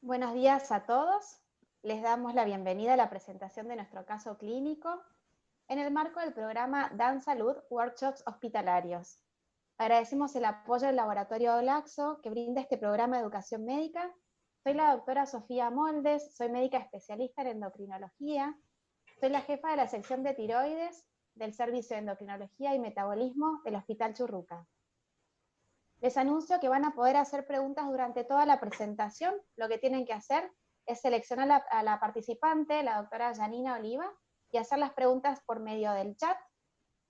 Buenos días a todos. Les damos la bienvenida a la presentación de nuestro caso clínico en el marco del programa Dan Salud Workshops Hospitalarios. Agradecemos el apoyo del Laboratorio Olaxo que brinda este programa de educación médica. Soy la doctora Sofía Moldes, soy médica especialista en endocrinología, soy la jefa de la sección de tiroides del Servicio de Endocrinología y Metabolismo del Hospital Churruca. Les anuncio que van a poder hacer preguntas durante toda la presentación. Lo que tienen que hacer es seleccionar a la participante, la doctora Janina Oliva, y hacer las preguntas por medio del chat,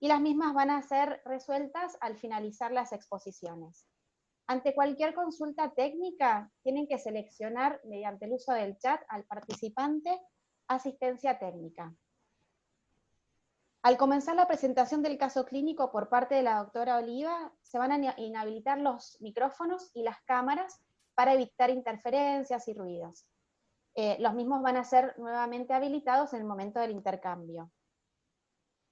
y las mismas van a ser resueltas al finalizar las exposiciones. Ante cualquier consulta técnica, tienen que seleccionar mediante el uso del chat al participante asistencia técnica. Al comenzar la presentación del caso clínico por parte de la doctora Oliva, se van a inhabilitar los micrófonos y las cámaras para evitar interferencias y ruidos. Los mismos van a ser nuevamente habilitados en el momento del intercambio.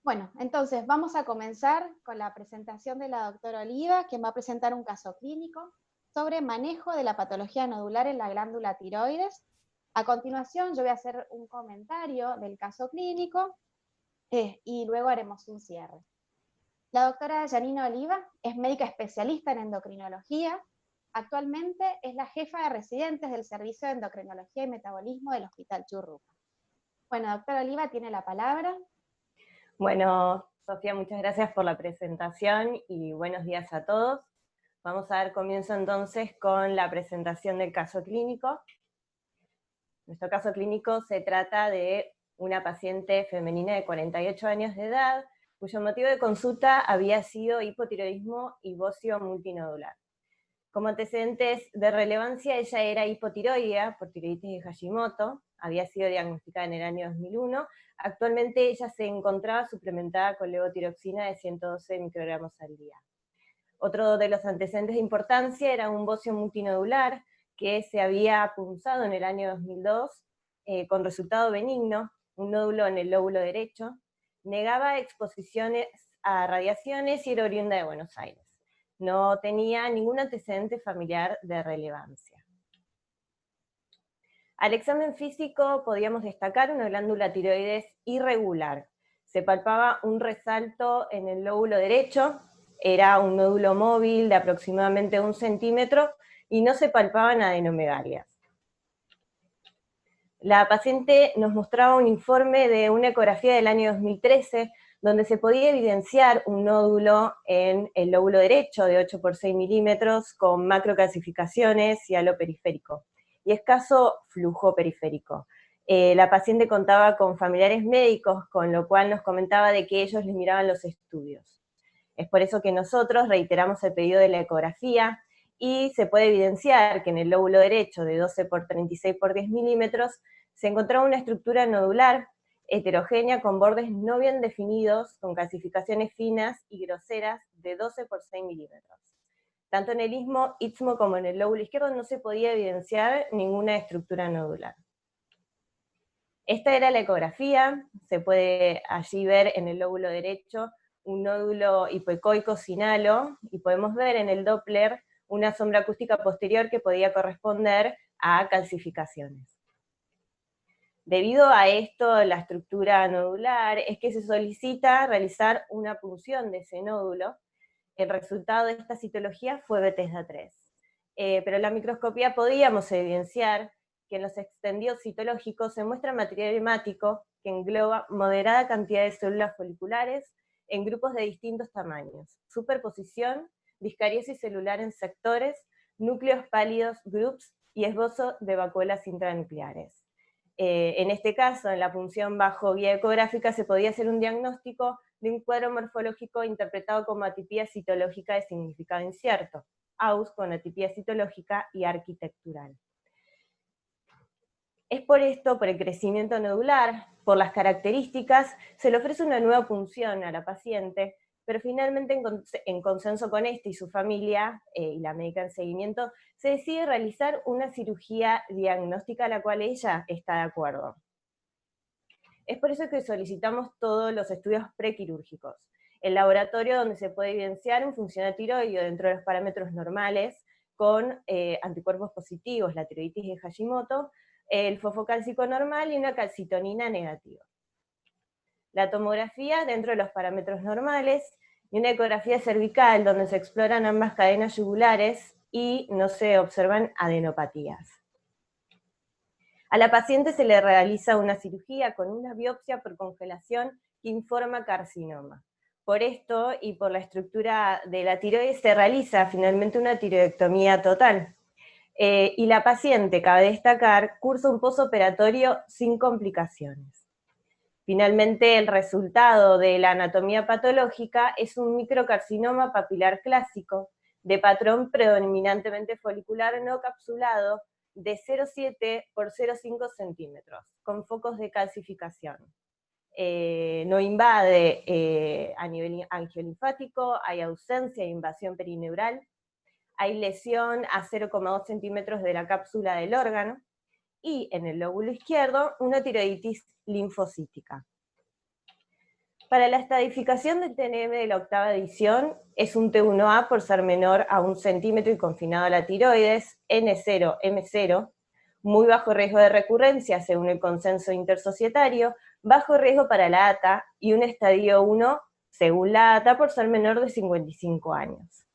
Bueno, entonces vamos a comenzar con la presentación de la doctora Oliva, quien va a presentar un caso clínico sobre manejo de la patología nodular en la glándula tiroides. A continuación yo voy a hacer un comentario del caso clínico, y luego haremos un cierre. La doctora Janina Oliva es médica especialista en endocrinología. Actualmente es la jefa de residentes del Servicio de Endocrinología y Metabolismo del Hospital Churruca. Bueno, doctora Oliva, tiene la palabra. Bueno, Sofía, muchas gracias por la presentación y buenos días a todos. Vamos a dar comienzo entonces con la presentación del caso clínico. Nuestro caso clínico se trata de una paciente femenina de 48 años de edad, cuyo motivo de consulta había sido hipotiroidismo y bocio multinodular. Como antecedentes de relevancia, ella era hipotiroidea por tiroiditis de Hashimoto, había sido diagnosticada en el año 2001, actualmente ella se encontraba suplementada con levotiroxina de 112 microgramos al día. Otro de los antecedentes de importancia era un bocio multinodular que se había punzado en el año 2002 con resultado benigno, un nódulo en el lóbulo derecho, negaba exposiciones a radiaciones y era oriunda de Buenos Aires. No tenía ningún antecedente familiar de relevancia. Al examen físico podíamos destacar una glándula tiroides irregular. Se palpaba un resalto en el lóbulo derecho, era un nódulo móvil de aproximadamente 1 centímetro y no se palpaban adenomegalias. La paciente nos mostraba un informe de una ecografía del año 2013 donde se podía evidenciar un nódulo en el lóbulo derecho de 8 por 6 milímetros con macrocalcificaciones y halo periférico, y escaso flujo periférico. La paciente contaba con familiares médicos, con lo cual nos comentaba de que ellos les miraban los estudios. Es por eso que nosotros reiteramos el pedido de la ecografía, y se puede evidenciar que en el lóbulo derecho de 12 por 36 por 10 milímetros se encontraba una estructura nodular heterogénea con bordes no bien definidos, con calcificaciones finas y groseras de 12 por 6 milímetros. Tanto en el istmo como en el lóbulo izquierdo no se podía evidenciar ninguna estructura nodular. Esta era la ecografía, se puede allí ver en el lóbulo derecho un nódulo hipoecoico sin halo, y podemos ver en el Doppler una sombra acústica posterior que podía corresponder a calcificaciones. Debido a esto, la estructura nodular, es que se solicita realizar una punción de ese nódulo. El resultado de esta citología fue Bethesda 3. Pero en la microscopía podíamos evidenciar que en los extendidos citológicos se muestra material hemático que engloba moderada cantidad de células foliculares en grupos de distintos tamaños, superposición, discariosis celular en sectores, núcleos pálidos, groups y esbozo de vacuolas intranucleares. En este caso, en la punción bajo guía ecográfica, se podía hacer un diagnóstico de un cuadro morfológico interpretado como atipía citológica de significado incierto, AUS con atipía citológica y arquitectural. Es por esto, por el crecimiento nodular, por las características, se le ofrece una nueva punción a la paciente, pero finalmente en consenso con este y su familia, y la médica en seguimiento, se decide realizar una cirugía diagnóstica a la cual ella está de acuerdo. Es por eso que solicitamos todos los estudios prequirúrgicos. El laboratorio donde se puede evidenciar un funcional tiroideo dentro de los parámetros normales, con anticuerpos positivos, la tiroiditis de Hashimoto, el fosfocálcico normal y una calcitonina negativa. La tomografía dentro de los parámetros normales, y una ecografía cervical donde se exploran ambas cadenas yugulares y no se observan adenopatías. A la paciente se le realiza una cirugía con una biopsia por congelación que informa carcinoma. Por esto y por la estructura de la tiroides se realiza finalmente una tiroidectomía total. Y la paciente, cabe destacar, cursa un posoperatorio sin complicaciones. Finalmente, el resultado de la anatomía patológica es un microcarcinoma papilar clásico, de patrón predominantemente folicular no capsulado, de 0,7 por 0,5 centímetros, con focos de calcificación. No invade a nivel angiolinfático, hay ausencia de invasión perineural, hay lesión a 0,2 centímetros de la cápsula del órgano, y en el lóbulo izquierdo, una tiroiditis linfocítica. Para la estadificación del TNM de la octava edición, es un T1A por ser menor a 1 centímetro y confinado a la tiroides, N0, M0, muy bajo riesgo de recurrencia según el consenso intersocietario, bajo riesgo para la ATA, y un estadio 1 según la ATA por ser menor de 55 años.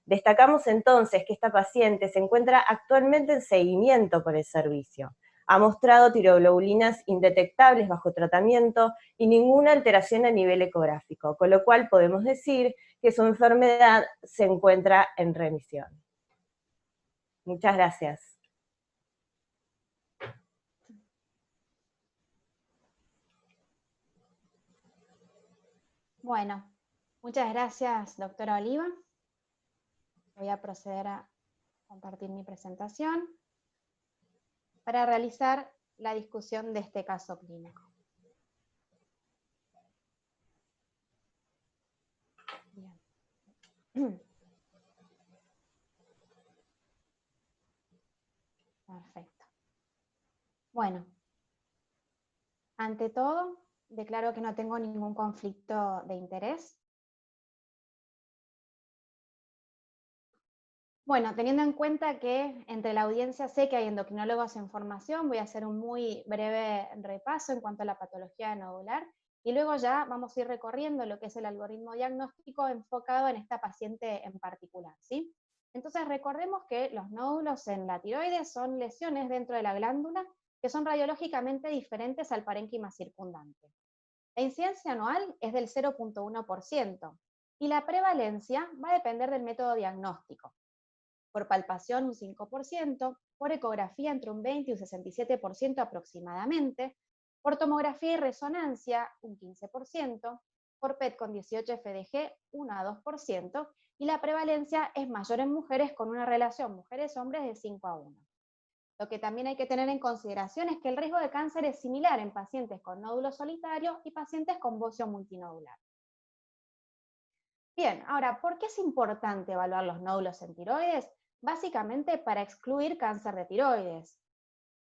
Destacamos entonces que esta paciente se encuentra actualmente en seguimiento por el servicio. Ha mostrado tiroglobulinas indetectables bajo tratamiento y ninguna alteración a nivel ecográfico, con lo cual podemos decir que su enfermedad se encuentra en remisión. Muchas gracias. Bueno, muchas gracias, doctora Oliva. Voy a proceder a compartir mi presentación para realizar la discusión de este caso clínico. Bien. Perfecto. Bueno, ante todo, declaro que no tengo ningún conflicto de interés. Bueno, teniendo en cuenta que entre la audiencia sé que hay endocrinólogos en formación, voy a hacer un muy breve repaso en cuanto a la patología nodular y luego ya vamos a ir recorriendo lo que es el algoritmo diagnóstico enfocado en esta paciente en particular, ¿sí? Entonces recordemos que los nódulos en la tiroides son lesiones dentro de la glándula que son radiológicamente diferentes al parénquima circundante. La incidencia anual es del 0,1% y la prevalencia va a depender del método diagnóstico. Por palpación un 5%, por ecografía entre un 20 y un 67% aproximadamente, por tomografía y resonancia un 15%, por PET con 18 FDG 1 a 2%, y la prevalencia es mayor en mujeres con una relación mujeres-hombres de 5 a 1. Lo que también hay que tener en consideración es que el riesgo de cáncer es similar en pacientes con nódulo solitario y pacientes con bocio multinodular. Bien, ahora, ¿por qué es importante evaluar los nódulos en tiroides? Básicamente para excluir cáncer de tiroides.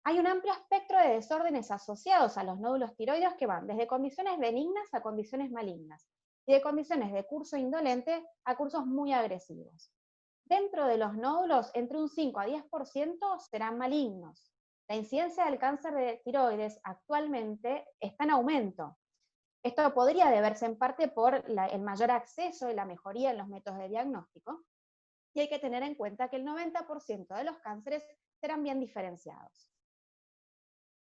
Hay un amplio espectro de desórdenes asociados a los nódulos tiroides que van desde condiciones benignas a condiciones malignas, y de condiciones de curso indolente a cursos muy agresivos. Dentro de los nódulos, entre un 5 a 10% serán malignos. La incidencia del cáncer de tiroides actualmente está en aumento. Esto podría deberse en parte por el mayor acceso y la mejoría en los métodos de diagnóstico, y hay que tener en cuenta que el 90% de los cánceres serán bien diferenciados.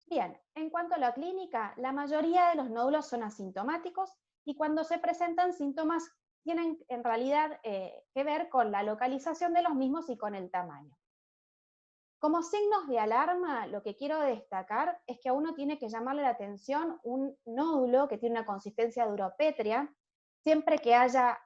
Bien, en cuanto a la clínica, la mayoría de los nódulos son asintomáticos y cuando se presentan síntomas tienen en realidad que ver con la localización de los mismos y con el tamaño. Como signos de alarma, lo que quiero destacar es que a uno tiene que llamarle la atención un nódulo que tiene una consistencia duropétrea, siempre que haya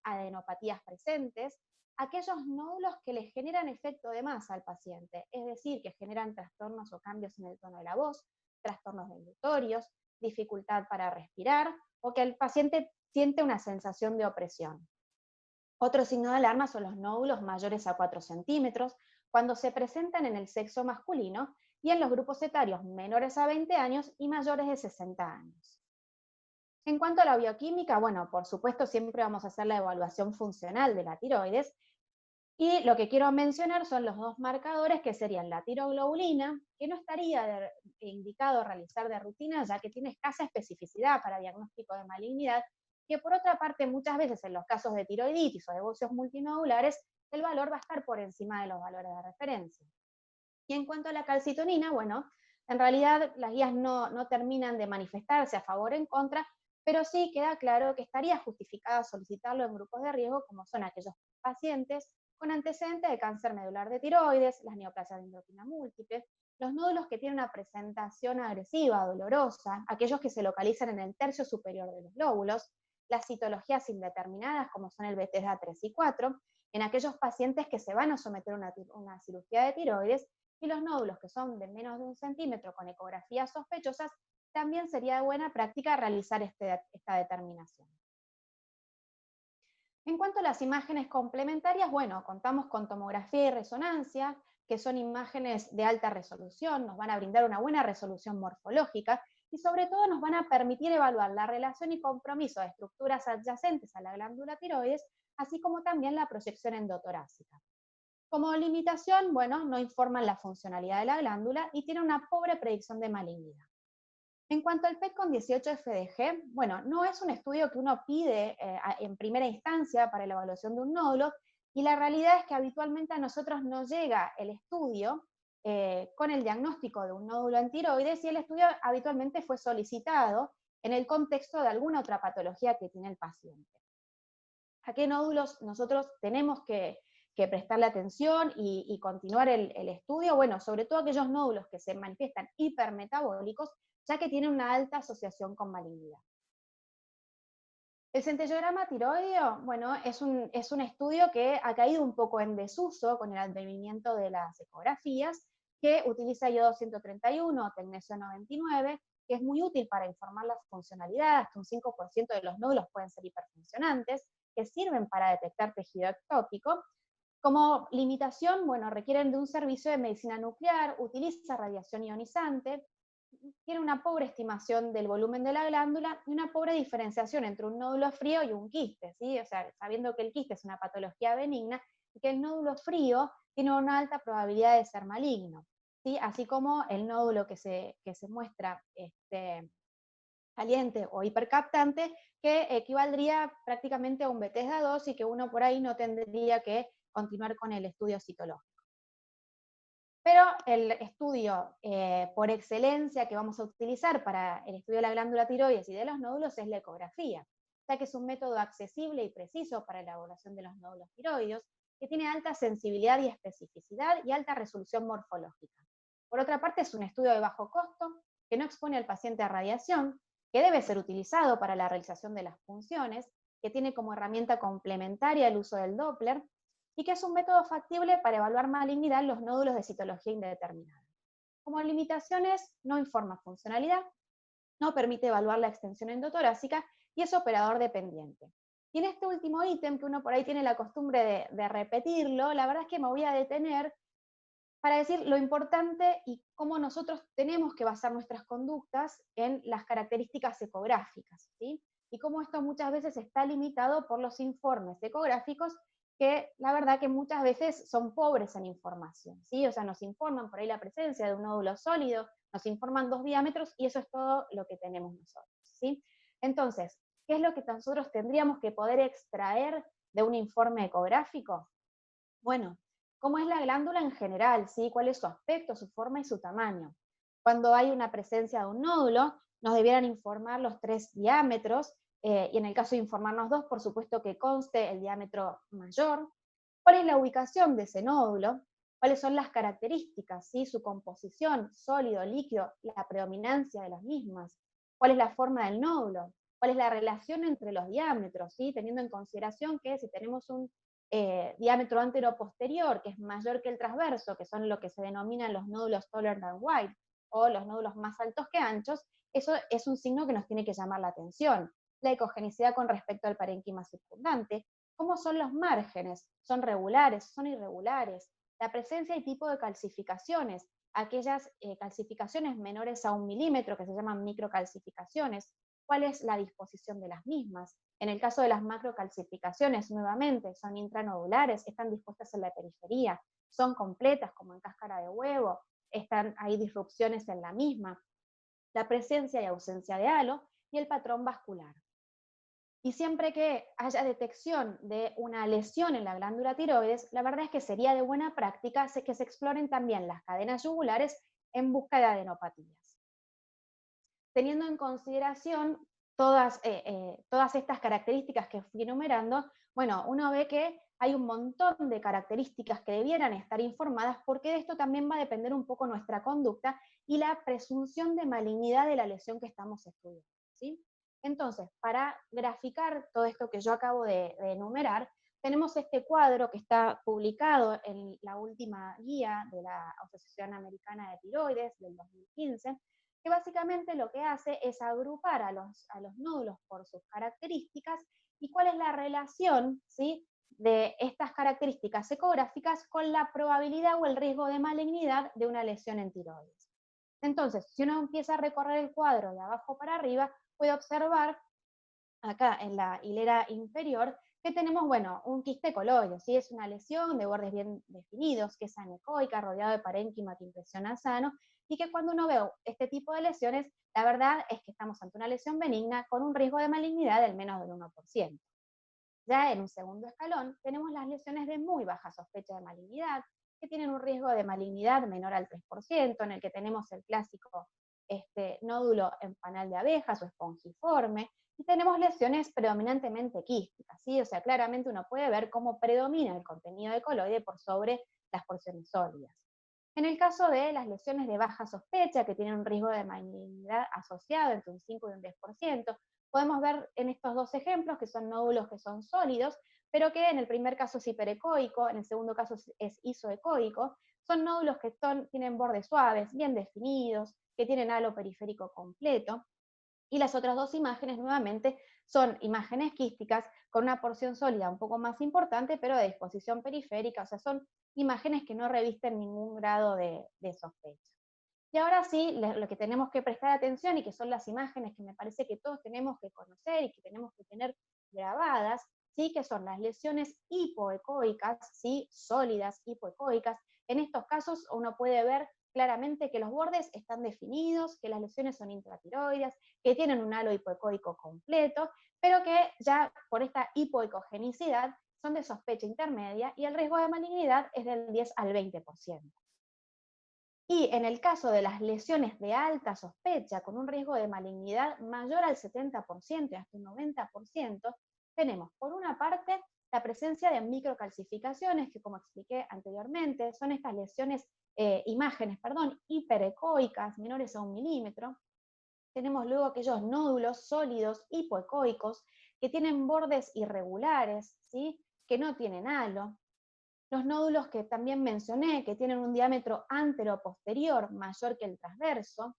adenopatías presentes, aquellos nódulos que le generan efecto de masa al paciente, es decir, que generan trastornos o cambios en el tono de la voz, trastornos deglutorios, dificultad para respirar, o que el paciente siente una sensación de opresión. Otro signo de alarma son los nódulos mayores a 4 centímetros, cuando se presentan en el sexo masculino y en los grupos etarios menores a 20 años y mayores de 60 años. En cuanto a la bioquímica, bueno, por supuesto siempre vamos a hacer la evaluación funcional de la tiroides Y lo que quiero mencionar son los dos marcadores que serían la tiroglobulina, que no estaría indicado realizar de rutina, ya que tiene escasa especificidad para diagnóstico de malignidad, que por otra parte muchas veces en los casos de tiroiditis o de bocios multinodulares, el valor va a estar por encima de los valores de referencia. Y en cuanto a la calcitonina, bueno, en realidad las guías no terminan de manifestarse a favor o en contra, pero sí queda claro que estaría justificado solicitarlo en grupos de riesgo, como son aquellos pacientes con antecedentes de cáncer medular de tiroides, las neoplasias de endocrina múltiple, los nódulos que tienen una presentación agresiva, dolorosa, aquellos que se localizan en el tercio superior de los lóbulos, las citologías indeterminadas, como son el Bethesda 3 y 4, en aquellos pacientes que se van a someter a una cirugía de tiroides, y los nódulos que son de menos de 1 centímetro con ecografías sospechosas, también sería de buena práctica realizar esta determinación. En cuanto a las imágenes complementarias, bueno, contamos con tomografía y resonancia, que son imágenes de alta resolución, nos van a brindar una buena resolución morfológica y sobre todo nos van a permitir evaluar la relación y compromiso de estructuras adyacentes a la glándula tiroides, así como también la proyección endotorácica. Como limitación, bueno, no informan la funcionalidad de la glándula y tiene una pobre predicción de malignidad. En cuanto al PET con 18-FDG, bueno, no es un estudio que uno pide en primera instancia para la evaluación de un nódulo, y la realidad es que habitualmente a nosotros nos llega el estudio con el diagnóstico de un nódulo en tiroides, y el estudio habitualmente fue solicitado en el contexto de alguna otra patología que tiene el paciente. ¿A qué nódulos nosotros tenemos que prestarle atención y continuar el estudio? Bueno, sobre todo aquellos nódulos que se manifiestan hipermetabólicos, ya que tienen una alta asociación con malignidad. El centellograma tiroideo, bueno, es un estudio que ha caído un poco en desuso con el advenimiento de las ecografías, que utiliza iodo 131 o tecnesio 99, que es muy útil para informar la funcionalidad. Hasta un 5% de los nódulos pueden ser hiperfuncionantes, que sirven para detectar tejido ectópico. Como limitación, bueno, requieren de un servicio de medicina nuclear, utiliza radiación ionizante, tiene una pobre estimación del volumen de la glándula y una pobre diferenciación entre un nódulo frío y un quiste, ¿sí? O sea, sabiendo que el quiste es una patología benigna y que el nódulo frío tiene una alta probabilidad de ser maligno, ¿sí? Así como el nódulo que se muestra caliente o hipercaptante, que equivaldría prácticamente a un Bethesda 2 y que uno por ahí no tendría que continuar con el estudio citológico. Pero el estudio por excelencia que vamos a utilizar para el estudio de la glándula tiroides y de los nódulos es la ecografía, ya que es un método accesible y preciso para la elaboración de los nódulos tiroides, que tiene alta sensibilidad y especificidad y alta resolución morfológica. Por otra parte, es un estudio de bajo costo, que no expone al paciente a radiación, que debe ser utilizado para la realización de las funciones, que tiene como herramienta complementaria el uso del Doppler, y que es un método factible para evaluar malignidad en los nódulos de citología indeterminada. Como limitaciones, no informa funcionalidad, no permite evaluar la extensión endotorácica y es operador dependiente. Y en este último ítem, que uno por ahí tiene la costumbre de repetirlo, la verdad es que me voy a detener para decir lo importante y cómo nosotros tenemos que basar nuestras conductas en las características ecográficas, ¿sí? Y cómo esto muchas veces está limitado por los informes ecográficos, que la verdad que muchas veces son pobres en información, ¿sí? O sea, nos informan por ahí la presencia de un nódulo sólido, nos informan 2 diámetros y eso es todo lo que tenemos nosotros, ¿sí? Entonces, ¿qué es lo que nosotros tendríamos que poder extraer de un informe ecográfico? Bueno, ¿cómo es la glándula en general? ¿Sí? ¿Cuál es su aspecto, su forma y su tamaño? Cuando hay una presencia de un nódulo, nos debieran informar los 3 diámetros, y en el caso de informarnos 2, por supuesto que conste el diámetro mayor. ¿Cuál es la ubicación de ese nódulo? ¿Cuáles son las características? ¿Sí? Su composición, sólido, líquido, la predominancia de las mismas. ¿Cuál es la forma del nódulo? ¿Cuál es la relación entre los diámetros? ¿Sí? Teniendo en consideración que si tenemos un diámetro antero-posterior, que es mayor que el transverso, que son lo que se denominan los nódulos taller than wide, o los nódulos más altos que anchos, eso es un signo que nos tiene que llamar la atención. La ecogenicidad con respecto al parénquima circundante, cómo son los márgenes, son regulares, son irregulares, la presencia y tipo de calcificaciones, aquellas calcificaciones menores a 1 milímetro que se llaman microcalcificaciones, cuál es la disposición de las mismas. En el caso de las macrocalcificaciones, nuevamente, son intranodulares, están dispuestas en la periferia, son completas como en cáscara de huevo, hay disrupciones en la misma, la presencia y ausencia de halo y el patrón vascular. Y siempre que haya detección de una lesión en la glándula tiroides, la verdad es que sería de buena práctica que se exploren también las cadenas yugulares en busca de adenopatías. Teniendo en consideración todas estas características que fui enumerando, bueno, uno ve que hay un montón de características que debieran estar informadas, porque de esto también va a depender un poco nuestra conducta y la presunción de malignidad de la lesión que estamos estudiando, ¿sí? Entonces, para graficar todo esto que yo acabo de enumerar, tenemos este cuadro que está publicado en la última guía de la Asociación Americana de Tiroides del 2015, que básicamente lo que hace es agrupar a los nódulos por sus características y cuál es la relación, ¿sí?, de estas características ecográficas con la probabilidad o el riesgo de malignidad de una lesión en tiroides. Entonces, si uno empieza a recorrer el cuadro de abajo para arriba, puede observar acá en la hilera inferior que tenemos, bueno, un quiste coloide, ¿sí? Es una lesión de bordes bien definidos, que es anecoica, rodeado de parénquima que impresiona sano, y que cuando uno ve este tipo de lesiones, la verdad es que estamos ante una lesión benigna con un riesgo de malignidad del menos del 1%. Ya en un segundo escalón tenemos las lesiones de muy baja sospecha de malignidad, que tienen un riesgo de malignidad menor al 3%, en el que tenemos el clásico nódulo en panal de abejas o espongiforme, y tenemos lesiones predominantemente quísticas, ¿sí? O sea, claramente uno puede ver cómo predomina el contenido de coloide por sobre las porciones sólidas. En el caso de las lesiones de baja sospecha, que tienen un riesgo de malignidad asociado entre un 5 y un 10%, podemos ver en estos dos ejemplos que son nódulos que son sólidos, pero que en el primer caso es hiperecoico, en el segundo caso es isoecoico. Son nódulos que tienen bordes suaves, bien definidos, que tienen halo periférico completo. Y las otras dos imágenes, nuevamente, son imágenes quísticas con una porción sólida un poco más importante, pero de disposición periférica, o sea, son imágenes que no revisten ningún grado de sospecha. Y ahora sí, lo que tenemos que prestar atención, y que son las imágenes que me parece que todos tenemos que conocer y que tenemos que tener grabadas, ¿sí?, que son las lesiones hipoecoicas, ¿sí?, sólidas hipoecoicas. En estos casos uno puede ver claramente que los bordes están definidos, que las lesiones son intratiroides, que tienen un halo hipoecoico completo, pero que ya por esta hipoecogenicidad son de sospecha intermedia y el riesgo de malignidad es del 10 al 20%. Y en el caso de las lesiones de alta sospecha, con un riesgo de malignidad mayor al 70% y hasta un 90%, tenemos por una parte la presencia de microcalcificaciones, que como expliqué anteriormente, son estas lesiones, imágenes hiperecoicas, menores a 1 milímetro. Tenemos luego aquellos nódulos sólidos hipoecoicos que tienen bordes irregulares, ¿sí?, que no tienen halo. Los nódulos que también mencioné, que tienen un diámetro antero-posterior mayor que el transverso.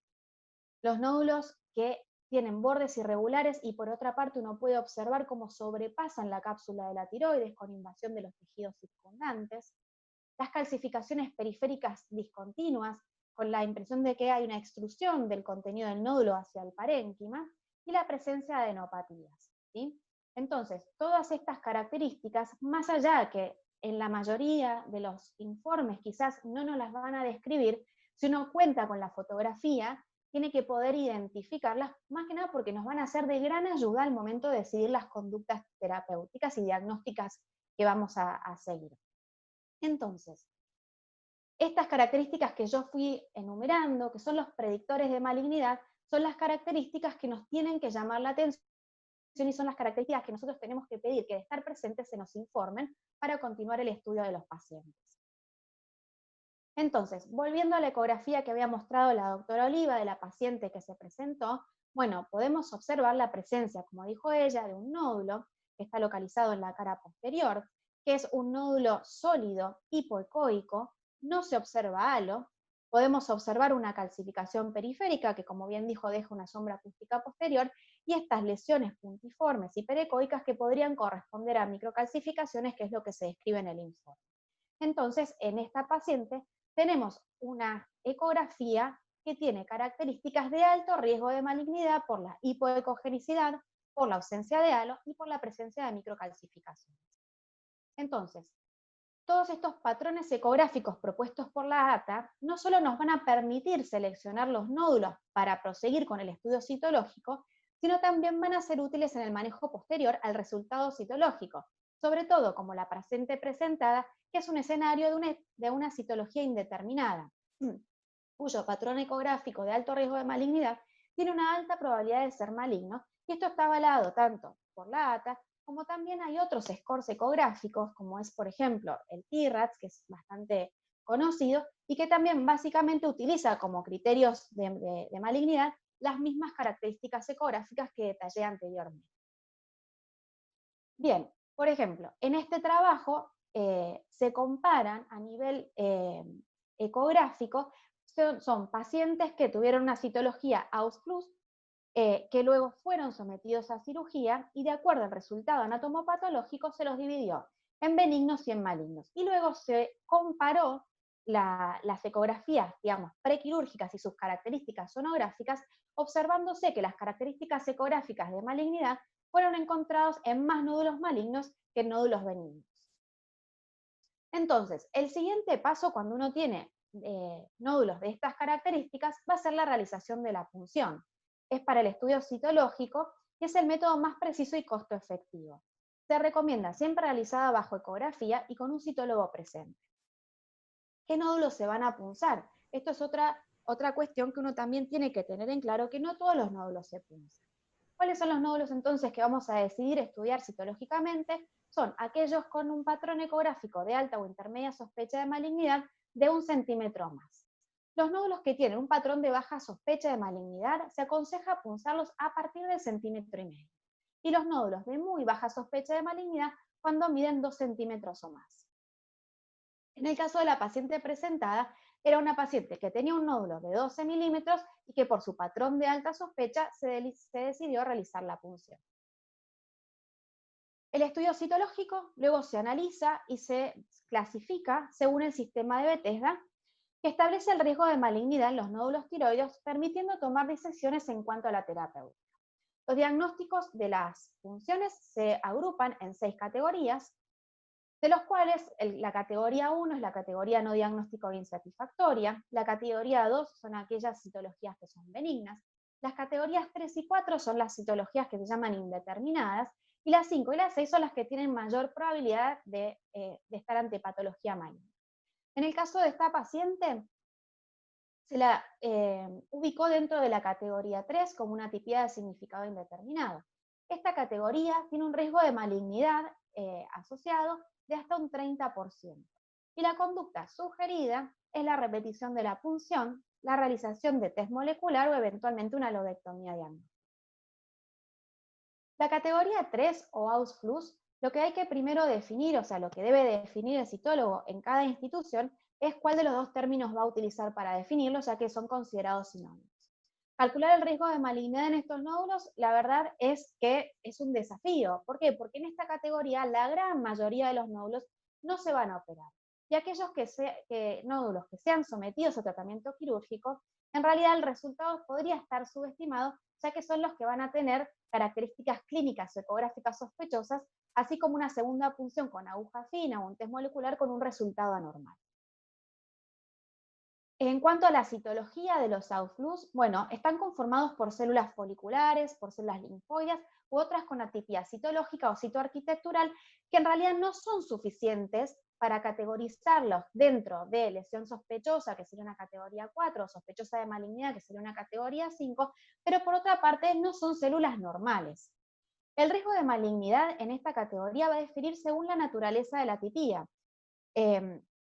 Los nódulos que tienen bordes irregulares y por otra parte uno puede observar cómo sobrepasan la cápsula de la tiroides con invasión de los tejidos circundantes. Las calcificaciones periféricas discontinuas, con la impresión de que hay una extrusión del contenido del nódulo hacia el parénquima, y la presencia de adenopatías, ¿sí? Entonces, todas estas características, más allá que en la mayoría de los informes quizás no nos las van a describir, si uno cuenta con la fotografía, tiene que poder identificarlas, más que nada porque nos van a ser de gran ayuda al momento de decidir las conductas terapéuticas y diagnósticas que vamos a seguir. Entonces, estas características que yo fui enumerando, que son los predictores de malignidad, son las características que nos tienen que llamar la atención y son las características que nosotros tenemos que pedir que de estar presentes se nos informen para continuar el estudio de los pacientes. Entonces, volviendo a la ecografía que había mostrado la doctora Oliva de la paciente que se presentó, bueno, podemos observar la presencia, como dijo ella, de un nódulo que está localizado en la cara posterior, que es un nódulo sólido hipoecoico, no se observa halo. Podemos observar una calcificación periférica que, como bien dijo, deja una sombra acústica posterior, y estas lesiones puntiformes hiperecoicas que podrían corresponder a microcalcificaciones, que es lo que se describe en el informe. Entonces, en esta paciente tenemos una ecografía que tiene características de alto riesgo de malignidad por la hipoecogenicidad, por la ausencia de halo y por la presencia de microcalcificaciones. Entonces, todos estos patrones ecográficos propuestos por la ATA no solo nos van a permitir seleccionar los nódulos para proseguir con el estudio citológico, sino también van a ser útiles en el manejo posterior al resultado citológico, sobre todo como la paciente presentada, que es un escenario de una citología indeterminada, cuyo patrón ecográfico de alto riesgo de malignidad tiene una alta probabilidad de ser maligno, y esto está avalado tanto por la ATA como también hay otros scores ecográficos, como es, por ejemplo, el TIRATS, que es bastante conocido, y que también básicamente utiliza como criterios de malignidad las mismas características ecográficas que detallé anteriormente. Bien, por ejemplo, en este trabajo se comparan a nivel ecográfico, son pacientes que tuvieron una citología AUS+, que luego fueron sometidos a cirugía y de acuerdo al resultado anatomopatológico se los dividió en benignos y en malignos. Y luego se comparó las ecografías, digamos, prequirúrgicas y sus características sonográficas, observándose que las características ecográficas de malignidad fueron encontrados en más nódulos malignos que en nódulos benignos. Entonces, el siguiente paso cuando uno tiene nódulos de estas características va a ser la realización de la punción. Es para el estudio citológico, que es el método más preciso y costo efectivo. Se recomienda siempre realizada bajo ecografía y con un citólogo presente. ¿Qué nódulos se van a punzar? Esto es otra cuestión que uno también tiene que tener en claro, que no todos los nódulos se punzan. ¿Cuáles son los nódulos entonces que vamos a decidir estudiar citológicamente? Son aquellos con un patrón ecográfico de alta o intermedia sospecha de malignidad de 1 centímetro o más. Los nódulos que tienen un patrón de baja sospecha de malignidad se aconseja punzarlos a partir del 1,5 centímetros. Y los nódulos de muy baja sospecha de malignidad cuando miden 2 centímetros o más. En el caso de la paciente presentada, era una paciente que tenía un nódulo de 12 milímetros y que por su patrón de alta sospecha se decidió realizar la punción. El estudio citológico luego se analiza y se clasifica según el sistema de Bethesda, que establece el riesgo de malignidad en los nódulos tiroides, permitiendo tomar decisiones en cuanto a la terapéutica. Los diagnósticos de las punciones se agrupan en 6 categorías, de los cuales la categoría 1 es la categoría no diagnóstico o insatisfactoria, la categoría 2 son aquellas citologías que son benignas, las categorías 3 y 4 son las citologías que se llaman indeterminadas, y las 5 y las 6 son las que tienen mayor probabilidad de estar ante patología maligna. En el caso de esta paciente, se la ubicó dentro de la categoría 3 como una tipiedad de significado indeterminado. Esta categoría tiene un riesgo de malignidad asociado de hasta un 30%. Y la conducta sugerida es la repetición de la punción, la realización de test molecular o eventualmente una lobectomía diagnóstica. La categoría 3 o AUS+, lo que hay que primero definir, o sea, lo que debe definir el citólogo en cada institución, es cuál de los dos términos va a utilizar para definirlo, ya que son considerados sinónimos. Calcular el riesgo de malignidad en estos nódulos, la verdad es que es un desafío. ¿Por qué? Porque en esta categoría la gran mayoría de los nódulos no se van a operar. Y aquellos nódulos que sean sometidos a tratamiento quirúrgico, en realidad el resultado podría estar subestimado, ya que son los que van a tener características clínicas o ecográficas sospechosas, así como una segunda punción con aguja fina o un test molecular con un resultado anormal. En cuanto a la citología de los AUS+, bueno, están conformados por células foliculares, por células linfoides u otras con atipia citológica o citoarquitectural, que en realidad no son suficientes para categorizarlos dentro de lesión sospechosa, que sería una categoría 4, o sospechosa de malignidad, que sería una categoría 5, pero por otra parte no son células normales. El riesgo de malignidad en esta categoría va a diferir según la naturaleza de la atipia.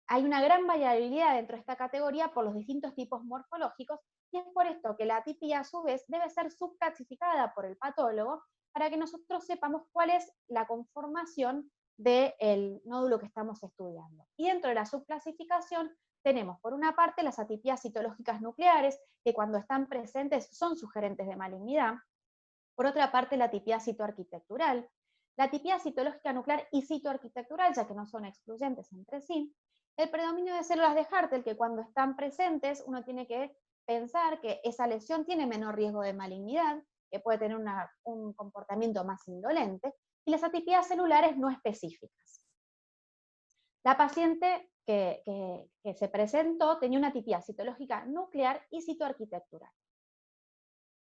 Hay una gran variabilidad dentro de esta categoría por los distintos tipos morfológicos, y es por esto que la atipia a su vez debe ser subclasificada por el patólogo para que nosotros sepamos cuál es la conformación del nódulo que estamos estudiando. Y dentro de la subclasificación tenemos por una parte las atipias citológicas nucleares, que cuando están presentes son sugerentes de malignidad. Por otra parte, la atipia citoarquitectural, la atipia citológica nuclear y citoarquitectural, ya que no son excluyentes entre sí. El predominio de células de Hartel, que cuando están presentes uno tiene que pensar que esa lesión tiene menor riesgo de malignidad, que puede tener un comportamiento más indolente, y las atipias celulares no específicas. La paciente que se presentó tenía una atipia citológica nuclear y citoarquitectural.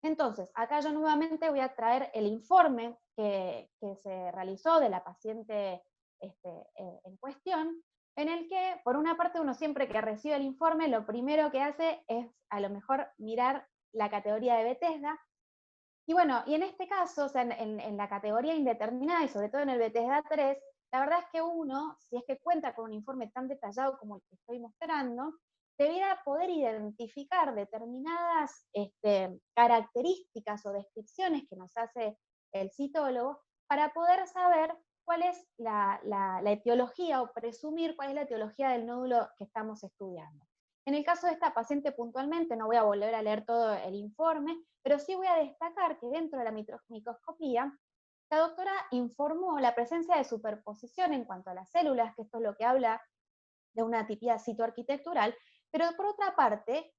Entonces, acá yo nuevamente voy a traer el informe que se realizó de la paciente en cuestión, en el que, por una parte, uno siempre que recibe el informe, lo primero que hace es, a lo mejor, mirar la categoría de Bethesda. Y bueno, y en este caso, o sea, en la categoría indeterminada, y sobre todo en el Bethesda 3, la verdad es que uno, si es que cuenta con un informe tan detallado como el que estoy mostrando, debiera poder identificar determinadas características o descripciones que nos hace el citólogo para poder saber cuál es la etiología o presumir cuál es la etiología del nódulo que estamos estudiando. En el caso de esta paciente puntualmente, no voy a volver a leer todo el informe, pero sí voy a destacar que dentro de la microscopía, la doctora informó la presencia de superposición en cuanto a las células, que esto es lo que habla de una atipia citoarquitectural, pero por otra parte,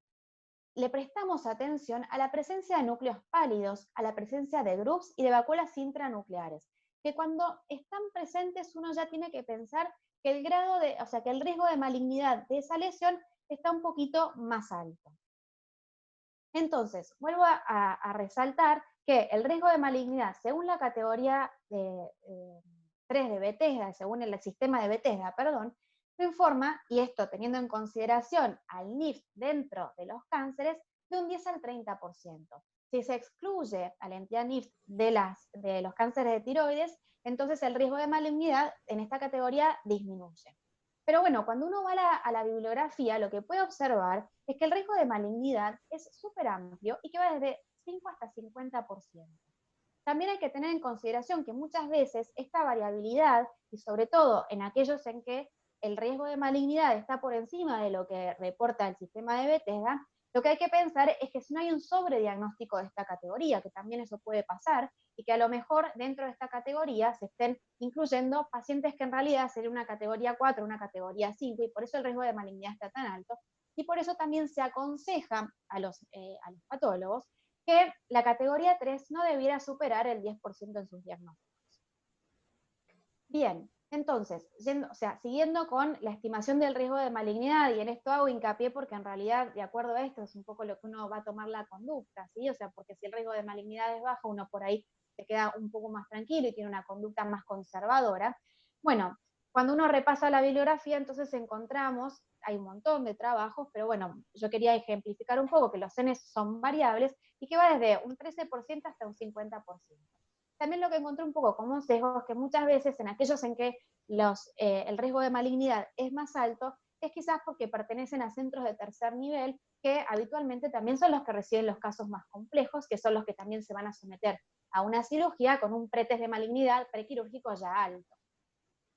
le prestamos atención a la presencia de núcleos pálidos, a la presencia de groups y de vacuolas intranucleares, que cuando están presentes uno ya tiene que pensar que el grado de, o sea, que el riesgo de malignidad de esa lesión está un poquito más alto. Entonces, vuelvo a resaltar que el riesgo de malignidad, según la categoría 3 de Bethesda, según el sistema de Bethesda, perdón, lo informa, y esto teniendo en consideración al NIF dentro de los cánceres, de un 10 al 30%. Si se excluye a la entidad NIF de los cánceres de tiroides, entonces el riesgo de malignidad en esta categoría disminuye. Pero bueno, cuando uno va a la bibliografía, lo que puede observar es que el riesgo de malignidad es súper amplio y que va desde 5 hasta 50%. También hay que tener en consideración que muchas veces esta variabilidad, y sobre todo en aquellos en que el riesgo de malignidad está por encima de lo que reporta el sistema de Bethesda, lo que hay que pensar es que si no hay un sobrediagnóstico de esta categoría, que también eso puede pasar, y que a lo mejor dentro de esta categoría se estén incluyendo pacientes que en realidad sería una categoría 4, una categoría 5, y por eso el riesgo de malignidad está tan alto, y por eso también se aconseja a los patólogos que la categoría 3 no debiera superar el 10% en sus diagnósticos. Bien, entonces, siguiendo con la estimación del riesgo de malignidad, y en esto hago hincapié porque en realidad, de acuerdo a esto, es un poco lo que uno va a tomar la conducta, ¿sí? O sea, porque si el riesgo de malignidad es bajo, uno por ahí se queda un poco más tranquilo y tiene una conducta más conservadora. Bueno, cuando uno repasa la bibliografía, entonces encontramos, hay un montón de trabajos, pero bueno, yo quería ejemplificar un poco que los Ns son variables y que va desde un 13% hasta un 50%. También lo que encontré un poco como sesgo es que muchas veces en aquellos en que el riesgo de malignidad es más alto, es quizás porque pertenecen a centros de tercer nivel, que habitualmente también son los que reciben los casos más complejos, que son los que también se van a someter a una cirugía con un pretest de malignidad prequirúrgico ya alto.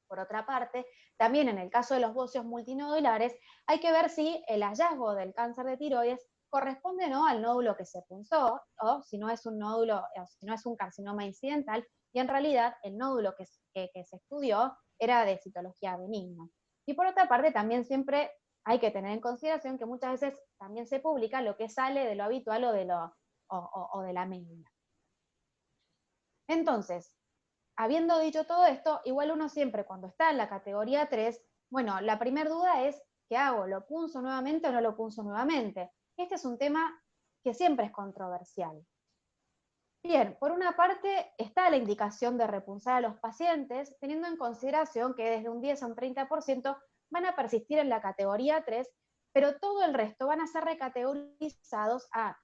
Por otra parte, también en el caso de los bocios multinodulares, hay que ver si el hallazgo del cáncer de tiroides corresponde o no al nódulo que se punzó, o si no es un nódulo, o si no es un carcinoma incidental, y en realidad el nódulo que se estudió era de citología benigna. Y por otra parte, también siempre hay que tener en consideración que muchas veces también se publica lo que sale de lo habitual o de la media. Entonces, habiendo dicho todo esto, igual uno siempre cuando está en la categoría 3, bueno, la primera duda es, ¿qué hago? ¿Lo punzo nuevamente o no lo punzo nuevamente? Este es un tema que siempre es controversial. Bien, por una parte está la indicación de repunzar a los pacientes, teniendo en consideración que desde un 10 a un 30% van a persistir en la categoría 3, pero todo el resto van a ser recategorizados a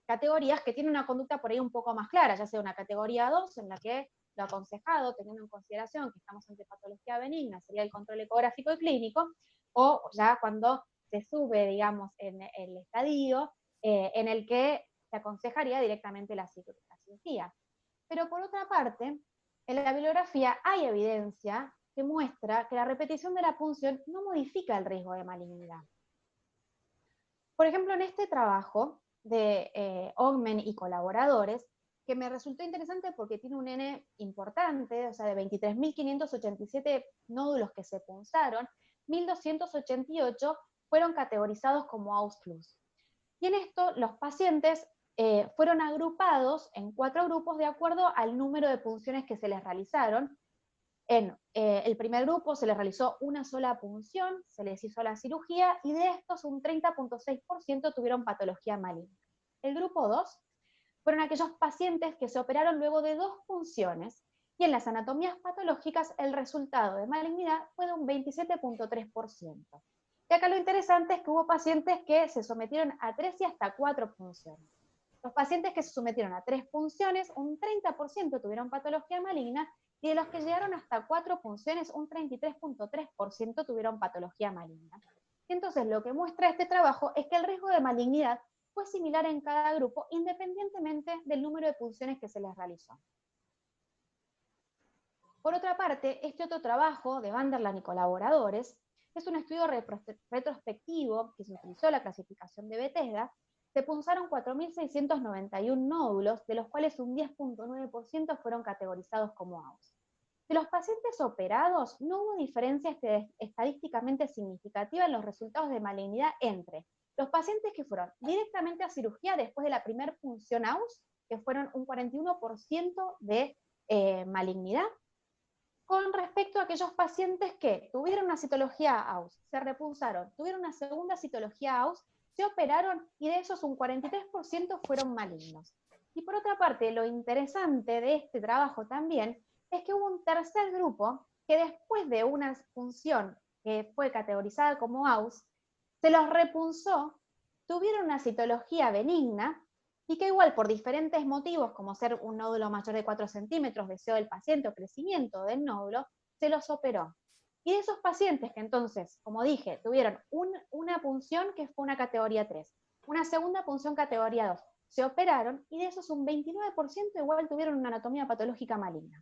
categorías que tienen una conducta por ahí un poco más clara, ya sea una categoría 2, en la que lo aconsejado, teniendo en consideración que estamos ante patología benigna, sería el control ecográfico y clínico, o ya cuando se sube, digamos, en el estadio, en el que se aconsejaría directamente la cirugía. Pero por otra parte, en la bibliografía hay evidencia que muestra que la repetición de la punción no modifica el riesgo de malignidad. Por ejemplo, en este trabajo de Ogmen y colaboradores, que me resultó interesante porque tiene un N importante, o sea, de 23.587 nódulos que se punzaron, 1.288 fueron categorizados como AUS+. Y en esto los pacientes fueron agrupados en 4 grupos de acuerdo al número de punciones que se les realizaron. En el primer grupo se les realizó una sola punción, se les hizo la cirugía, y de estos un 30.6% tuvieron patología maligna. El grupo 2 fueron aquellos pacientes que se operaron luego de 2 punciones, y en las anatomías patológicas el resultado de malignidad fue de un 27.3%. Y acá lo interesante es que hubo pacientes que se sometieron a 3 y hasta 4 punciones. Los pacientes que se sometieron a 3 punciones, un 30% tuvieron patología maligna, y de los que llegaron hasta 4 punciones, un 33.3% tuvieron patología maligna. Entonces, lo que muestra este trabajo es que el riesgo de malignidad fue similar en cada grupo, independientemente del número de punciones que se les realizó. Por otra parte, este otro trabajo de Vanderland y colaboradores es un estudio retrospectivo que se utilizó la clasificación de Bethesda. Se punzaron 4.691 nódulos, de los cuales un 10.9% fueron categorizados como AUS. De los pacientes operados, no hubo diferencia estadísticamente significativa en los resultados de malignidad entre los pacientes que fueron directamente a cirugía después de la primera punción AUS, que fueron un 41% de malignidad, con respecto a aquellos pacientes que tuvieron una citología AUS, se repunzaron, tuvieron una segunda citología AUS, se operaron, y de esos un 43% fueron malignos. Y por otra parte, lo interesante de este trabajo también es que hubo un tercer grupo que después de una punción que fue categorizada como AUS, se los repunzó, tuvieron una citología benigna, y que igual por diferentes motivos, como ser un nódulo mayor de 4 centímetros, deseo del paciente o crecimiento del nódulo, se los operó. Y de esos pacientes que entonces, como dije, tuvieron una punción que fue una categoría 3, una segunda punción categoría 2, se operaron, y de esos un 29% igual tuvieron una anatomía patológica maligna.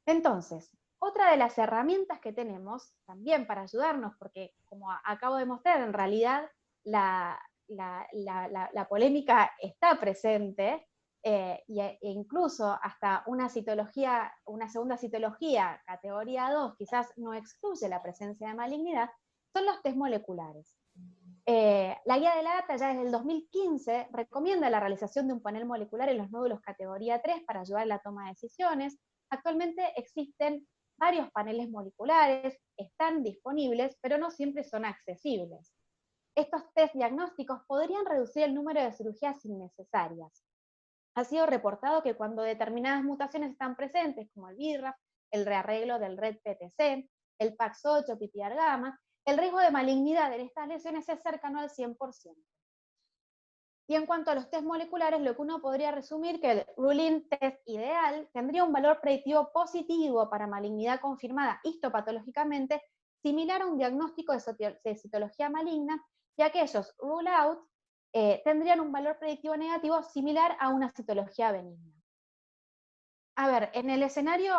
Entonces, otra de las herramientas que tenemos también para ayudarnos, porque como acabo de mostrar, en realidad la polémica está presente, e incluso hasta una segunda citología categoría 2 quizás no excluye la presencia de malignidad, son los test moleculares. La guía de la ATA ya desde el 2015 recomienda la realización de un panel molecular en los nódulos categoría 3 para ayudar en la toma de decisiones. Actualmente existen varios paneles moleculares, están disponibles, pero no siempre son accesibles. Estos test diagnósticos podrían reducir el número de cirugías innecesarias. Ha sido reportado que cuando determinadas mutaciones están presentes, como el BRAF, el rearreglo del RED-PTC, el PAX8, PPAR-gamma, el riesgo de malignidad en estas lesiones es cercano al 100%. Y en cuanto a los test moleculares, lo que uno podría resumir que el Rulin test ideal tendría un valor predictivo positivo para malignidad confirmada histopatológicamente, similar a un diagnóstico de citología maligna, y aquellos rule out tendrían un valor predictivo negativo similar a una citología benigna. A ver, en el escenario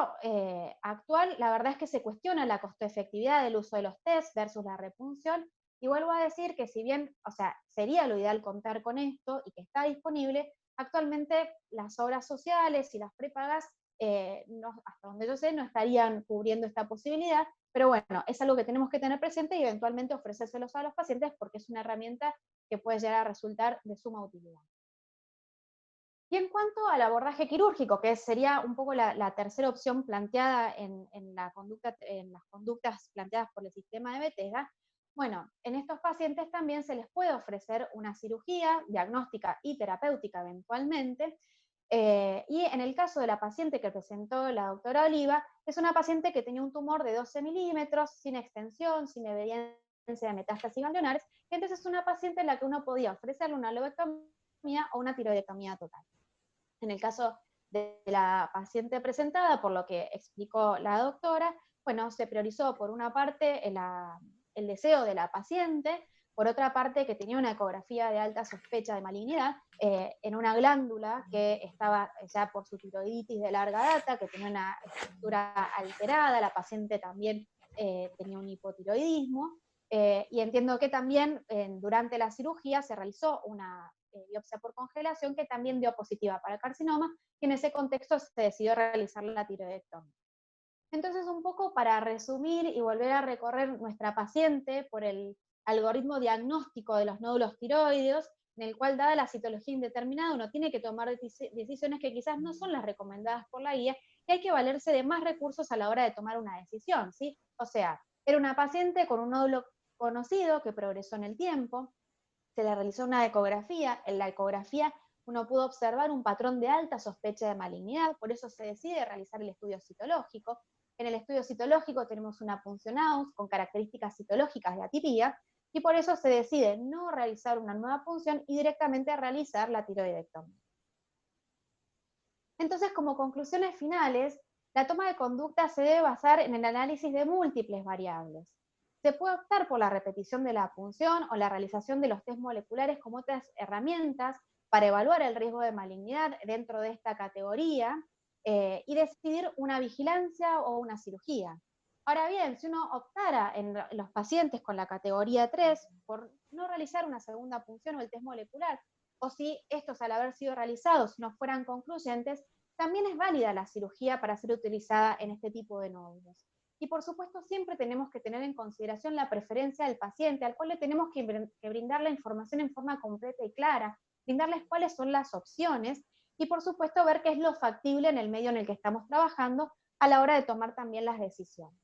actual, la verdad es que se cuestiona la costo-efectividad del uso de los test versus la repunción, y vuelvo a decir que si bien, o sea, sería lo ideal contar con esto y que está disponible, actualmente las obras sociales y las prepagas, hasta donde yo sé, no estarían cubriendo esta posibilidad, pero bueno, es algo que tenemos que tener presente y eventualmente ofrecérselos a los pacientes porque es una herramienta que puede llegar a resultar de suma utilidad. Y en cuanto al abordaje quirúrgico, que sería un poco la tercera opción planteada en las conductas planteadas por el sistema de Bethesda, bueno, en estos pacientes también se les puede ofrecer una cirugía diagnóstica y terapéutica eventualmente, y en el caso de la paciente que presentó la doctora Oliva, es una paciente que tenía un tumor de 12 milímetros, sin extensión, sin evidencia de metástasis ganglionares, y entonces es una paciente en la que uno podía ofrecerle una lobectomía o una tiroidectomía total. En el caso de la paciente presentada, por lo que explicó la doctora, bueno, se priorizó por una parte el deseo de la paciente, por otra parte que tenía una ecografía de alta sospecha de malignidad en una glándula que estaba ya por su tiroiditis de larga data, que tenía una estructura alterada, la paciente también tenía un hipotiroidismo, y entiendo que también durante la cirugía se realizó una biopsia por congelación que también dio positiva para carcinoma, y en ese contexto se decidió realizar la tiroidectomía. Entonces, un poco para resumir y volver a recorrer nuestra paciente por el algoritmo diagnóstico de los nódulos tiroideos, en el cual, dada la citología indeterminada, uno tiene que tomar decisiones que quizás no son las recomendadas por la guía, y hay que valerse de más recursos a la hora de tomar una decisión, ¿sí? O sea, era una paciente con un nódulo conocido que progresó en el tiempo, se le realizó una ecografía, en la ecografía uno pudo observar un patrón de alta sospecha de malignidad, por eso se decide realizar el estudio citológico. En el estudio citológico tenemos una punción AUS con características citológicas de atipía, y por eso se decide no realizar una nueva punción y directamente realizar la tiroidectomía. Entonces, como conclusiones finales, la toma de conducta se debe basar en el análisis de múltiples variables. Se puede optar por la repetición de la punción o la realización de los test moleculares como otras herramientas para evaluar el riesgo de malignidad dentro de esta categoría y decidir una vigilancia o una cirugía. Ahora bien, si uno optara en los pacientes con la categoría 3 por no realizar una segunda punción o el test molecular, o si estos al haber sido realizados no fueran concluyentes, también es válida la cirugía para ser utilizada en este tipo de nódulos. Y por supuesto siempre tenemos que tener en consideración la preferencia del paciente, al cual le tenemos que brindar la información en forma completa y clara, brindarles cuáles son las opciones, y por supuesto ver qué es lo factible en el medio en el que estamos trabajando a la hora de tomar también las decisiones.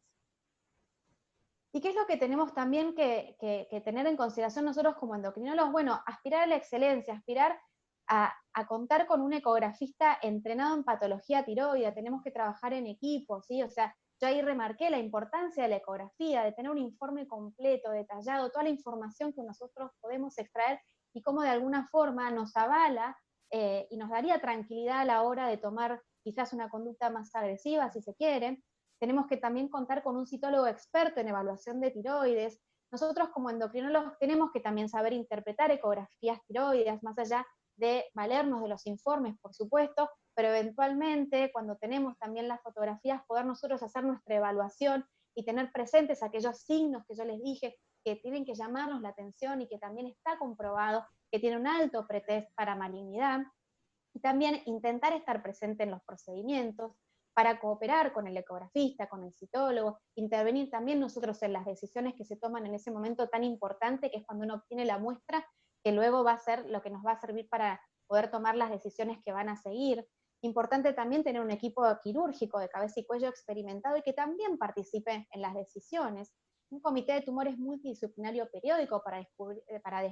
¿Y qué es lo que tenemos también que tener en consideración nosotros como endocrinólogos? Bueno, aspirar a la excelencia, aspirar a contar con un ecografista entrenado en patología tiroidea, tenemos que trabajar en equipo, ¿sí? O sea, yo ahí remarqué la importancia de la ecografía, de tener un informe completo, detallado, toda la información que nosotros podemos extraer y cómo de alguna forma nos avala y nos daría tranquilidad a la hora de tomar quizás una conducta más agresiva, si se quiere. Tenemos que también contar con un citólogo experto en evaluación de tiroides. Nosotros como endocrinólogos tenemos que también saber interpretar ecografías tiroideas, más allá de valernos de los informes, por supuesto, pero eventualmente cuando tenemos también las fotografías, poder nosotros hacer nuestra evaluación y tener presentes aquellos signos que yo les dije que tienen que llamarnos la atención y que también está comprobado que tiene un alto pretest para malignidad, y también intentar estar presente en los procedimientos, para cooperar con el ecografista, con el citólogo, intervenir también nosotros en las decisiones que se toman en ese momento tan importante que es cuando uno obtiene la muestra, que luego va a ser lo que nos va a servir para poder tomar las decisiones que van a seguir. Importante también tener un equipo quirúrgico de cabeza y cuello experimentado y que también participe en las decisiones. Un comité de tumores multidisciplinario periódico para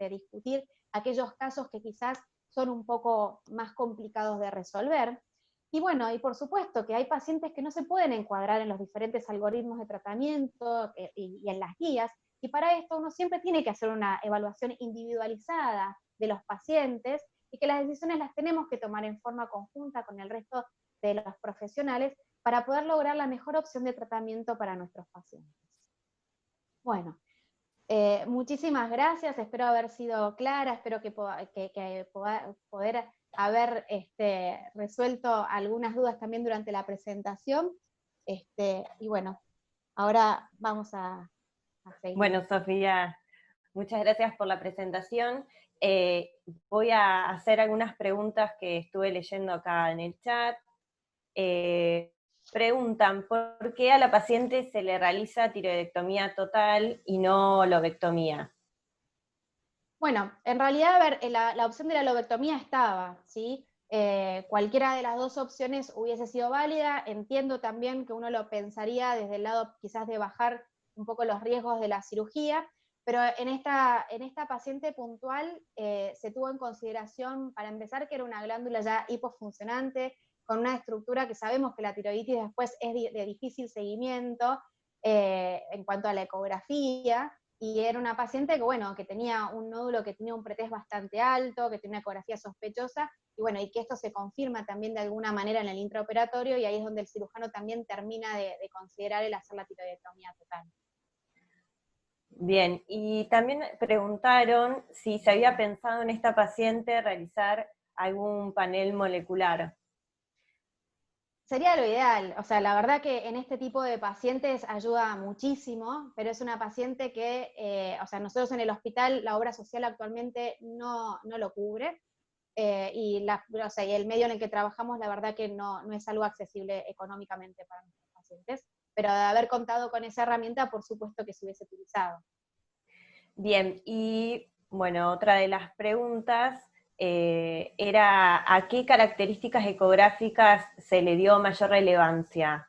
discutir aquellos casos que quizás son un poco más complicados de resolver. Y bueno, y por supuesto que hay pacientes que no se pueden encuadrar en los diferentes algoritmos de tratamiento y en las guías, y para esto uno siempre tiene que hacer una evaluación individualizada de los pacientes y que las decisiones las tenemos que tomar en forma conjunta con el resto de los profesionales para poder lograr la mejor opción de tratamiento para nuestros pacientes. Bueno, muchísimas gracias, espero haber sido clara, espero que poder haber resuelto algunas dudas también durante la presentación. Y bueno, ahora vamos a seguir. Bueno, Sofía, muchas gracias por la presentación. Voy a hacer algunas preguntas que estuve leyendo acá en el chat. Preguntan, ¿por qué a la paciente se le realiza tiroidectomía total y no lobectomía? Bueno, en realidad, a ver, la opción de la lobectomía estaba, ¿sí? Cualquiera de las dos opciones hubiese sido válida. Entiendo también que uno lo pensaría desde el lado quizás de bajar un poco los riesgos de la cirugía, pero en esta paciente puntual se tuvo en consideración, para empezar, que era una glándula ya hipofuncionante, con una estructura que sabemos que la tiroiditis después es de difícil seguimiento en cuanto a la ecografía, y era una paciente que, bueno, que tenía un nódulo que tenía un pretest bastante alto, que tenía una ecografía sospechosa, y bueno, y que esto se confirma también de alguna manera en el intraoperatorio, y ahí es donde el cirujano también termina de considerar el hacer la tiroidectomía total. Bien, y también preguntaron si se había pensado en esta paciente realizar algún panel molecular. Sería lo ideal, o sea, la verdad que en este tipo de pacientes ayuda muchísimo, pero es una paciente que, o sea, nosotros en el hospital la obra social actualmente no lo cubre, y el medio en el que trabajamos la verdad que no es algo accesible económicamente para nuestros pacientes, pero de haber contado con esa herramienta, por supuesto que se hubiese utilizado. Bien, y bueno, otra de las preguntas era ¿a qué características ecográficas se le dio mayor relevancia?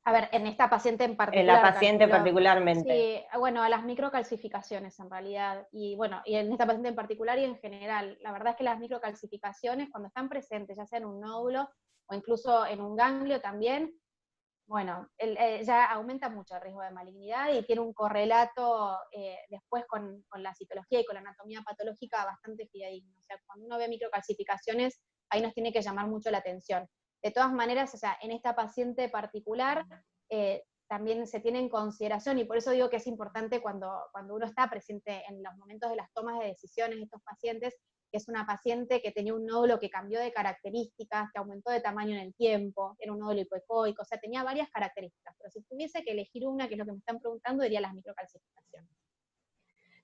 A ver, en esta paciente en En la particular, paciente calculo, particularmente. sí, bueno, a las microcalcificaciones en realidad, y bueno, y en esta paciente en particular y en general, la verdad es que las microcalcificaciones cuando están presentes, ya sea en un nódulo o incluso en un ganglio también, bueno, ya aumenta mucho el riesgo de malignidad y tiene un correlato después con la citología y con la anatomía patológica bastante fidedigno. O sea, cuando uno ve microcalcificaciones, ahí nos tiene que llamar mucho la atención. De todas maneras, o sea, en esta paciente particular también se tiene en consideración, y por eso digo que es importante cuando uno está presente en los momentos de las tomas de decisiones de estos pacientes, que es una paciente que tenía un nódulo que cambió de características, que aumentó de tamaño en el tiempo, era un nódulo hipoecoico, o sea, tenía varias características, pero si tuviese que elegir una, que es lo que me están preguntando, diría las microcalcificaciones.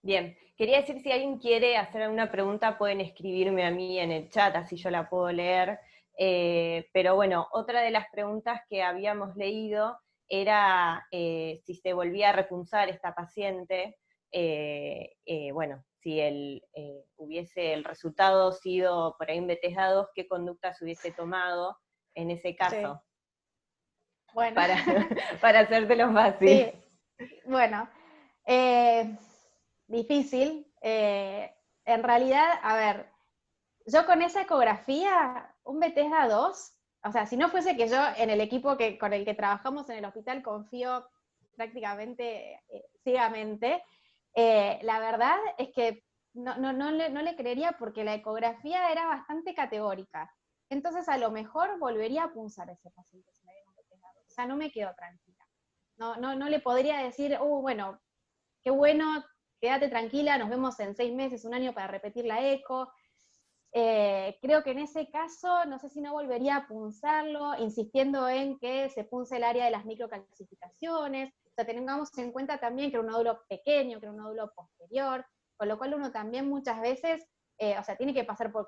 Bien, quería decir, si alguien quiere hacer alguna pregunta, pueden escribirme a mí en el chat, así yo la puedo leer. Pero bueno, otra de las preguntas que habíamos leído era si se volvía a repunzar esta paciente, bueno, si hubiese el resultado sido por ahí un BTSA2, ¿qué conductas hubiese tomado en ese Sí. caso? Bueno, Para, para hacértelo fácil. sí, bueno, eh, difícil. En realidad, a ver, yo con esa ecografía, un Bethesda 2, o sea, si no fuese que yo en el equipo con el que trabajamos en el hospital confío prácticamente ciegamente, la verdad es que no le creería porque la ecografía era bastante categórica. Entonces a lo mejor volvería a punzar a ese paciente si me diera un Bethesda 2. O sea, no me quedo tranquila. No le podría decir, bueno, qué bueno, quédate tranquila, nos vemos en 6 meses, un año para repetir la eco. Creo que en ese caso, no sé si no volvería a punzarlo, insistiendo en que se punce el área de las microcalcificaciones. O sea, tengamos en cuenta también que era un nódulo pequeño, que era un nódulo posterior, con lo cual uno también muchas veces, o sea, tiene que pasar por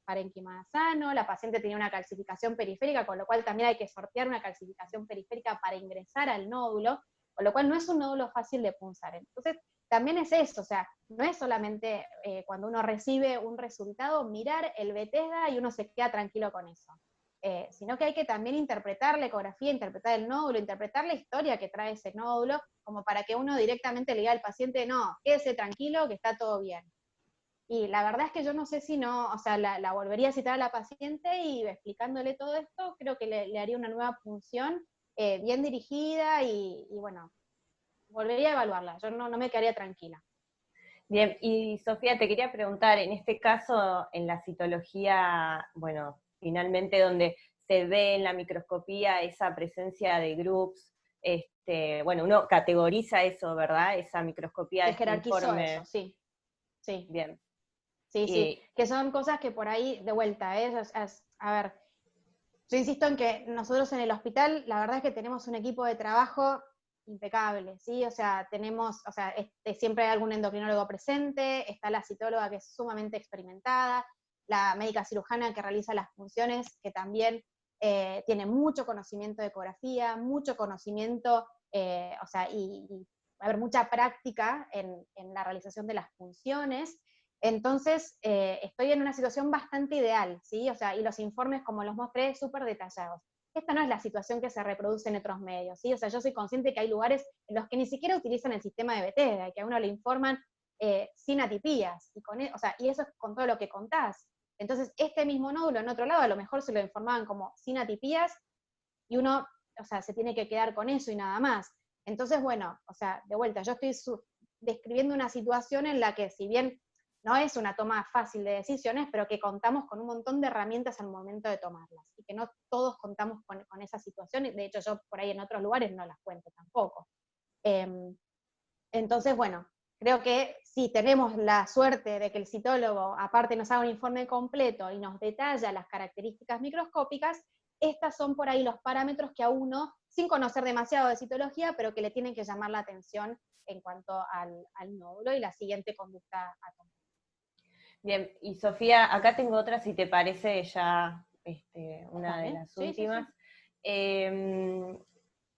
parenquima sano, la paciente tenía una calcificación periférica, con lo cual también hay que sortear una calcificación periférica para ingresar al nódulo, con lo cual no es un nódulo fácil de punzar. Entonces, también es eso, o sea, no es solamente cuando uno recibe un resultado, mirar el Bethesda y uno se queda tranquilo con eso. Sino que hay que también interpretar la ecografía, interpretar el nódulo, interpretar la historia que trae ese nódulo, como para que uno directamente le diga al paciente, no, quédese tranquilo, que está todo bien. Y la verdad es que yo no sé si no, o sea, la volvería a citar a la paciente y explicándole todo esto, creo que le haría una nueva función bien dirigida y bueno, volvería a evaluarla, yo no me quedaría tranquila. Bien, y Sofía, te quería preguntar, en este caso, en la citología, bueno, finalmente donde se ve en la microscopía esa presencia de groups, bueno, uno categoriza eso, ¿verdad? Esa microscopía de Se este jerarquizó eso, informe. sí, sí, Bien. sí, sí, Y, que son cosas que por ahí, de vuelta, a ver, yo insisto en que nosotros en el hospital, la verdad es que tenemos un equipo de trabajo impecable, ¿sí? O sea, tenemos, o sea, siempre hay algún endocrinólogo presente, está la citóloga que es sumamente experimentada, la médica cirujana que realiza las funciones, que también tiene mucho conocimiento de ecografía, mucho conocimiento, o sea, y a ver, mucha práctica en la realización de las funciones. Entonces, estoy en una situación bastante ideal, ¿sí? O sea, y los informes, como los mostré, súper detallados. Esta no es la situación que se reproduce en otros medios, ¿sí? O sea, yo soy consciente que hay lugares en los que ni siquiera utilizan el sistema de Bethesda, y que a uno le informan sin atipías, o sea, y eso es con todo lo que contás. Entonces, este mismo nódulo en otro lado, a lo mejor se lo informaban como sin atipías, y uno, o sea, se tiene que quedar con eso y nada más. Entonces, bueno, o sea, de vuelta, yo estoy describiendo una situación en la que, si bien no es una toma fácil de decisiones, pero que contamos con un montón de herramientas al momento de tomarlas, y que no todos contamos con esa situación, de hecho yo por ahí en otros lugares no las cuento tampoco. Entonces, bueno, creo que si tenemos la suerte de que el citólogo aparte nos haga un informe completo y nos detalla las características microscópicas, estas son por ahí los parámetros que a uno, sin conocer demasiado de citología, pero que le tienen que llamar la atención en cuanto al nódulo y la siguiente conducta a tomar. bien, y Sofía, acá tengo otra, si te parece, ya una de Dale, las sí, sí, últimas. sí.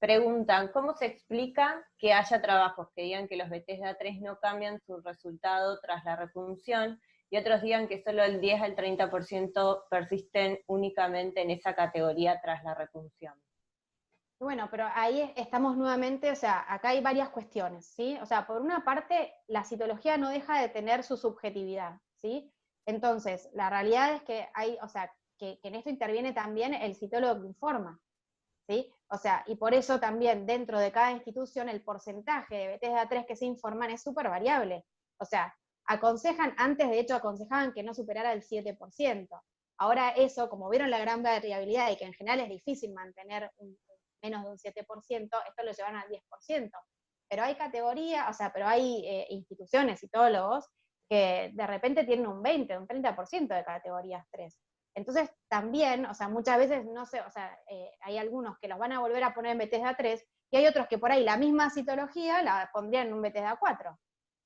Preguntan, ¿cómo se explica que haya trabajos que digan que los BTSA-3 no cambian su resultado tras la repunción y otros digan que solo el 10 al 30% persisten únicamente en esa categoría tras la repunción? Bueno, pero ahí estamos nuevamente, o sea, acá hay varias cuestiones, ¿sí? O sea, por una parte, la citología no deja de tener su subjetividad, ¿sí? Entonces, la realidad es que hay, o sea, que en esto interviene también el citólogo que informa, ¿sí? O sea, y por eso también dentro de cada institución el porcentaje de BTSA-3 que se informan es súper variable. O sea, antes de hecho aconsejaban que no superara el 7%. Ahora eso, como vieron la gran variabilidad y que en general es difícil mantener menos de un 7%, esto lo llevan al 10%. Pero hay categorías, o sea, pero hay instituciones, citólogos, que de repente tienen un 20, un 30% de categorías 3. Entonces, también, o sea, muchas veces no sé, o sea, hay algunos que los van a volver a poner en BTSA-3 y hay otros que por ahí la misma citología la pondrían en un BTSA-4,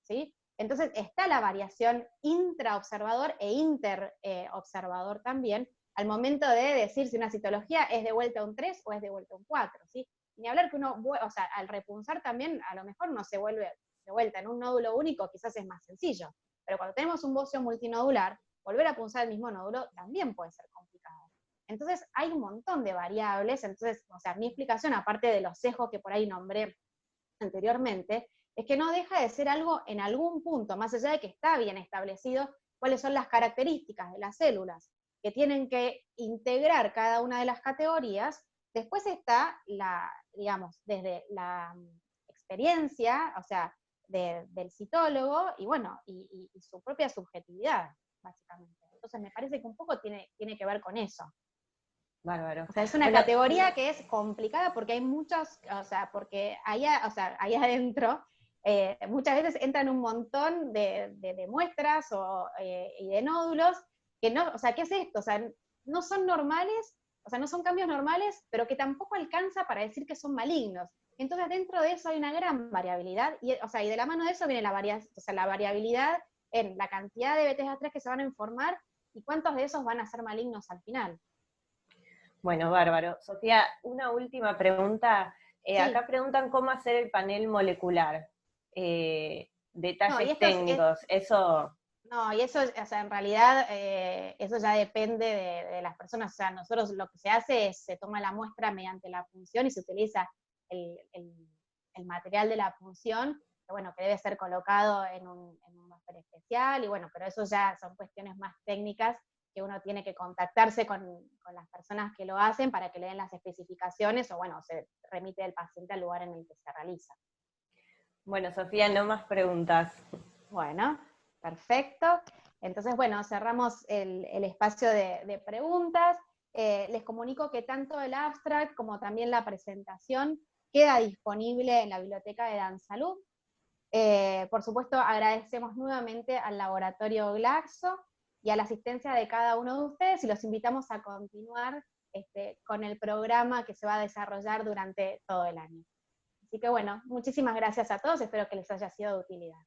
¿sí? Entonces, está la variación intraobservador e interobservador también, al momento de decir si una citología es de vuelta a un 3 o es de vuelta a un 4, ¿sí? Ni hablar que uno, o sea, al repunzar también, a lo mejor no se vuelve de vuelta en un nódulo único, quizás es más sencillo, pero cuando tenemos un bocio multinodular, volver a punzar el mismo nódulo también puede ser complicado. Entonces hay un montón de variables, entonces, o sea, mi explicación, aparte de los sesgos que por ahí nombré anteriormente, es que no deja de ser algo en algún punto, más allá de que está bien establecido cuáles son las características de las células que tienen que integrar cada una de las categorías. Después está digamos, desde la experiencia, o sea, del citólogo, y bueno, y su propia subjetividad, básicamente. Entonces me parece que un poco tiene que ver con eso. Bárbaro. O sea, es una categoría que es complicada porque hay muchos, o sea, porque ahí adentro muchas veces entran un montón de muestras y de nódulos que no, o sea, ¿qué es esto? O sea, no son normales, o sea, no son cambios normales, pero que tampoco alcanza para decir que son malignos. Entonces, dentro de eso hay una gran variabilidad, y, o sea, y de la mano de eso viene la variabilidad en la cantidad de BTSA-3 que se van a informar y cuántos de esos van a ser malignos al final. Bueno, bárbaro. Sofía, una última pregunta. Sí. Acá preguntan cómo hacer el panel molecular. Detalles técnicos, eso... No, y eso, o sea, en realidad, eso ya depende de las personas. O sea, nosotros lo que se hace es, se toma la muestra mediante la punción y se utiliza el material de la punción, que bueno, que debe ser colocado en un buffer especial, y bueno, pero eso ya son cuestiones más técnicas que uno tiene que contactarse con las personas que lo hacen para que le den las especificaciones, o bueno, se remite el paciente al lugar en el que se realiza. Bueno, Sofía, no más preguntas. Bueno, perfecto. Entonces, bueno, cerramos el espacio de preguntas. Les comunico que tanto el abstract como también la presentación queda disponible en la biblioteca de DanSalud. Por supuesto, agradecemos nuevamente al laboratorio Glaxo y a la asistencia de cada uno de ustedes y los invitamos a continuar con el programa que se va a desarrollar durante todo el año. Así que bueno, muchísimas gracias a todos, espero que les haya sido de utilidad.